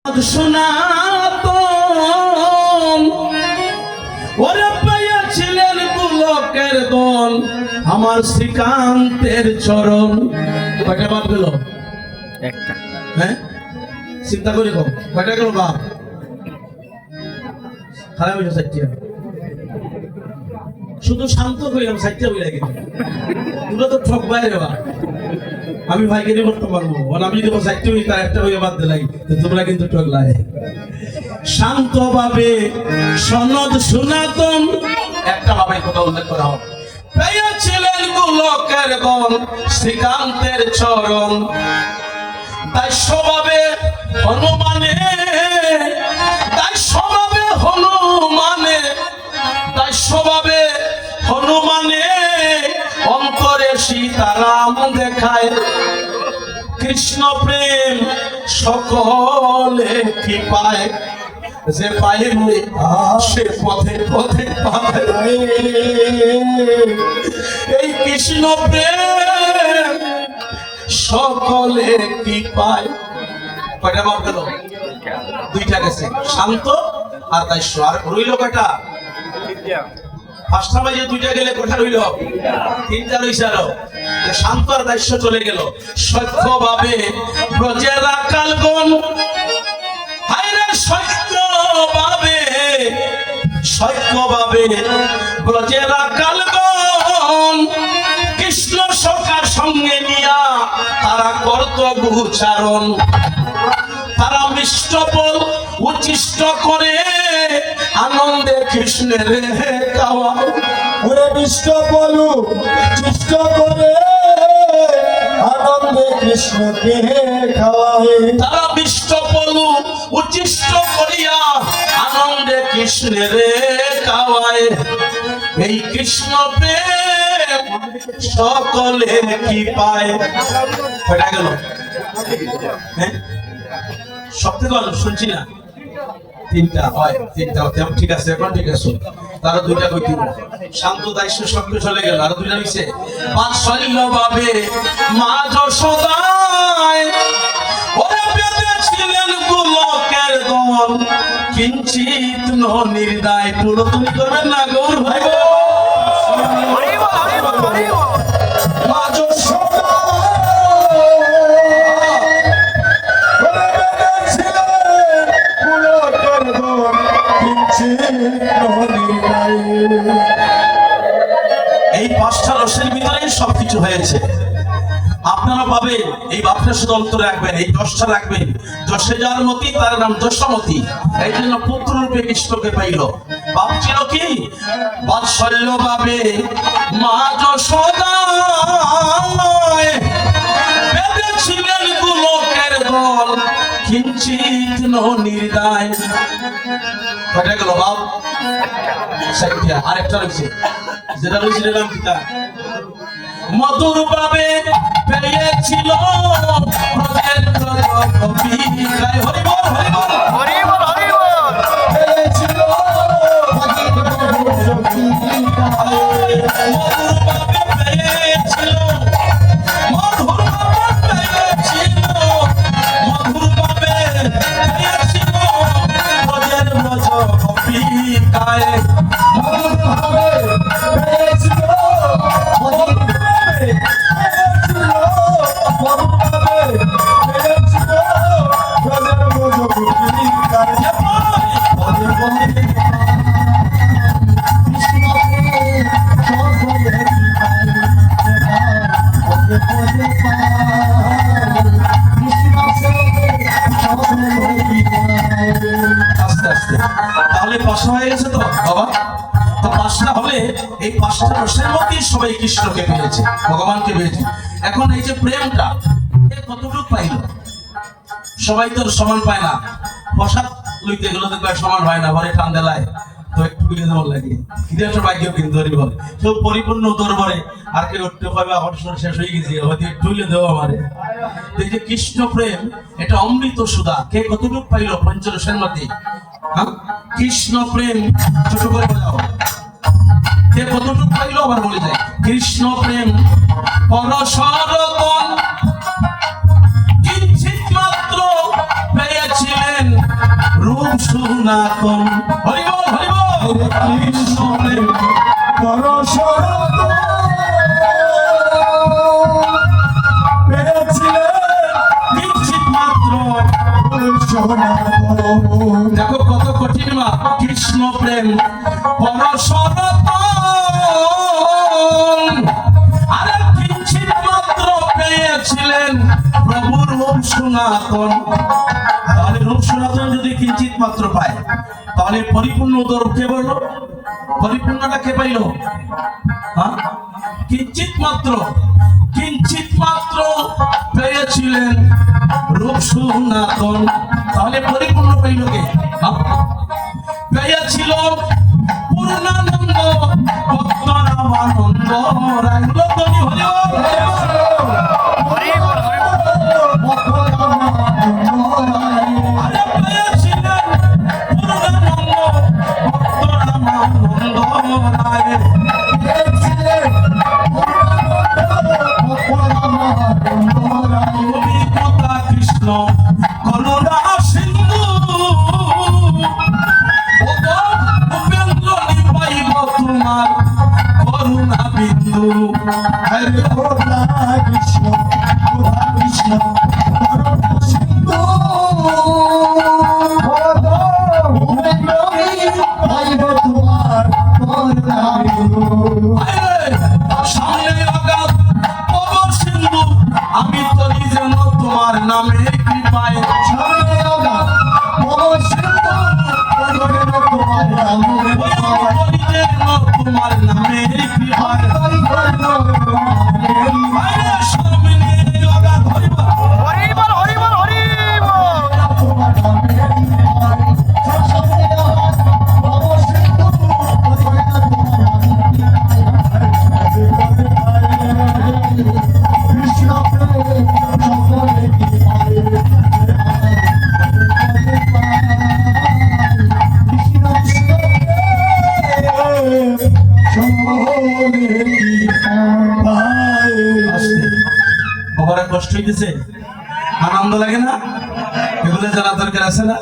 সনাতন ওরে পেয়েছিলেন পুলকের দল আমার শ্রীকান্তের চরণ। কয়টা বাপ গেল? একটা। হ্যাঁ, চিন্তা করে কম কয়টা গেল বাপ? খারাপ হয়েছে চারটিয়া, শুধু শান্ত হইলাম চারটিয়া হইলা গেল। তোমরা তো ঠক বাইরে বা আমি ভাইকে নিয়ে করতে পারবো, আমি যদি চারটে হই তার একটা হইয়া বাদ দিলাই, তোমরা কিন্তু ঠকলাই। শান্ত ভাবে সনদ সনাতন একটা ভাবে কথা উল্লেখ করা হবে। পেয়েছিলেন গোলকের দল শ্রীকান্তের চরণ, তাই স্বভাবে হনুমানে, তাই স্বভাবে হনুমানে, তাই স্বভাবে হনুমানে অন্তরে সীতারাম দেখায়। কৃষ্ণ প্রেম সকলে কি পায়, যে পায় সে পথে পথে পায়। এই কৃষ্ণ প্রেম সকলে কি পায়। কয়টা বাপ গেল? দুইটা গেছে, শান্ত আর দাস্য। আর রইল কয়টা? পাঁচটা বাজে দুইটা গেলে কোথা রইল? তিনটা রইছে। আরো শান্ত আর দাস্য চলে গেল। সত্য ভাবে ব্রজের কালগণ, হায়রে সত্য ভাবে, সত্য ভাবে ব্রজের কালগণ কৃষ্ণ সখার সঙ্গে নিয়া তারা করত গুচারণ। তারা মিষ্ট বল উচ্ছিষ্ট করে আনন্দে কৃষ্ণের গাওয়া। ওরে মিষ্ট বলু চিষ্ট করে আনন্দে কৃষ্ণকে খাওয়ায়। তারা মিষ্ট বলু উচ্ছিষ্ট করিয়া আনন্দে কৃষ্ণের গাওয়ায়। এই কৃষ্ণ প্রেম সকলে কি পায়। কয়টা গেল? হ্যাঁ, সব থেকে ভালো শুনছি না? তিনটা হয়, তিনটা ঠিক আছে, এখন ঠিক আছে। তারা দুইটা কই দিব। শান্ত দাস্য সবকে চলে গেল, আর দুইটা হইছে বাৎসল্য ভাবে মা যশোদায় ওরে পেয়েছিলেন গোলকের দল কিঞ্চিত নির্দায়। পুরো তুমি করবেন না গৌর ভাই? মা যশোদা এই পাঁচটা রসের ভিতরে সবকিছু হয়েছে। আপনারা পাবেন, এই বাপটা শুধু অন্তরে রাখবেন, এই দশটা রাখবেন। যশে যার মতি তার নাম যশোমতি। এই জন্য পুত্র রূপে কৃষ্ণকে পাইল। বাপ ছিল কি? বাৎসল্য ভাবে মা যশোদায় বেঁধেছিলেন গোলকের দল কিঞ্চিত নির্দায়। কয়টা গেল বাপ? চারটা। আরেকটা রয়েছে, যেটা রয়েছে নাম পিতা মধুর ভাবে পেয়েছিল তাহলে পাঁচটা হয়ে গেছে তো বাবা? তো পাঁচটা হলে এই পাঁচটা রসের মধ্যে সবাই কৃষ্ণকে পেয়েছে, ভগবানকে পেয়েছে। এখন এই যে প্রেমটা কতটুকু পাইল? সবাই তো সমান পায় না। প্রসাদ লইতে গেলে তো সমান হয় না, ঘরে ঠান্ডালায় তো একটু কিনে দেওয়ার লাগে। কিন্তু ভাগ্য কিন্তু বলে কেউ পরিপূর্ণ উত্তর বলে, আর কেউ একটু পাবে অবসর শেষ হয়ে গেছে, হয়তো একটু দেওয়া আমারে। এই যে কৃষ্ণ প্রেম, এটা অমৃত সুধা। কে কতটুকু পাইল পঞ্চরসের মধ্যে? কৃষ্ণ প্রেম ছোট করে বোঝাও। কে কতটুকু পাইল আবার বলে যায়। কৃষ্ণ প্রেম পরশরতন কিঞ্চিত মাত্র পেয়েছিলেন সনাতন। হরি বল হরি বল। কৃষ্ণ প্রেম পরশরত পেয়েছিলেন কিঞ্চিত মাত্র। সনাতন। দেখো কত কঠিন মা, কৃষ্ণ প্রেম পরশরতন। আরে কিঞ্চিত মাত্র পেয়েছিলেন প্রভুর রূপ সনাতন। তাহলে রূপ সনাতন যদি কিঞ্চিত মাত্র পায়, তাহলে পরিপূর্ণ উদর কে বলল? পরিপূর্ণটা কে পাইল? হ্যাঁ, কিঞ্চিত মাত্র, কিঞ্চিত মাত্র পেয়েছিলেন রূপ সনাতন, তাহলে পরিপূর্ণ পাইল কে? হ্যাঁ? পেয়েছিল পূর্ণানন্দ ভক্ত রামানন্দ রায়। তুমি হরি বল। আরে পেয়েছিলেন পূর্ণানন্দ ভক্ত রামানন্দ রায়। তুমি কথা কৃষ্ণ করুণা সিন্ধু। ওগো উপেন্দ্র নিপাইব তোমার করুণা বিন্দু। হরে খোদা কৃষ্ণ খোদা কৃষ্ণ করুণা সিন্ধু। খোদা উপেন্দ্রী পাইব তোমার করুণা বিন্দু। সামনে আঘাত পবন সিন্ধু, আমি তো যেন তোমার নামে কৃপায়। সামনে আগা পবন সিন্ধু করুণা তোমার নামে ওই আমি যেন তোমার নামে কৃপায়। আরে সামনে আঘাত হরিবল। বাবার কষ্ট হইতেছে, আনন্দ লাগে না? এগুলো জানা দরকার আছে না?